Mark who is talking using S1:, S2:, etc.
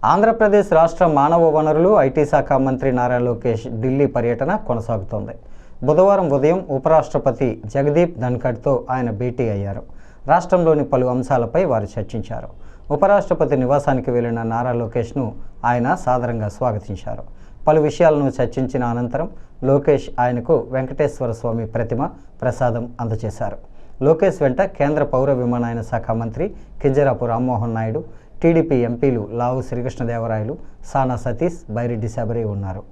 S1: ఆంధ్రప్రదేశ్ రాష్ట్ర మానవ వనరులు ఐటీ శాఖ మంత్రి నారా లోకేష్ ఢిల్లీ పర్యటన కొనసాగుతోంది. బుధవారం ఉదయం ఉపరాష్ట్రపతి జగదీప్ ధన్ఖడ్తో ఆయన భేటీ అయ్యారు. రాష్ట్రంలోని పలు అంశాలపై వారు చర్చించారు. ఉపరాష్ట్రపతి నివాసానికి వెళ్లిన నారా లోకేష్ను ఆయన సాదరంగా స్వాగతించారు. పలు విషయాలను చర్చించిన అనంతరం లోకేష్ ఆయనకు వెంకటేశ్వర స్వామి ప్రతిమ ప్రసాదం అందజేశారు. లోకేష్ వెంట కేంద్ర పౌర విమానయాన శాఖ మంత్రి కింజరాపు రామ్మోహన్ నాయుడు, టీడీపీ ఎంపీలు లావు శ్రీకృష్ణదేవరాయలు, సానా సతీష్, బైరెడ్డి శబరి ఉన్నారు.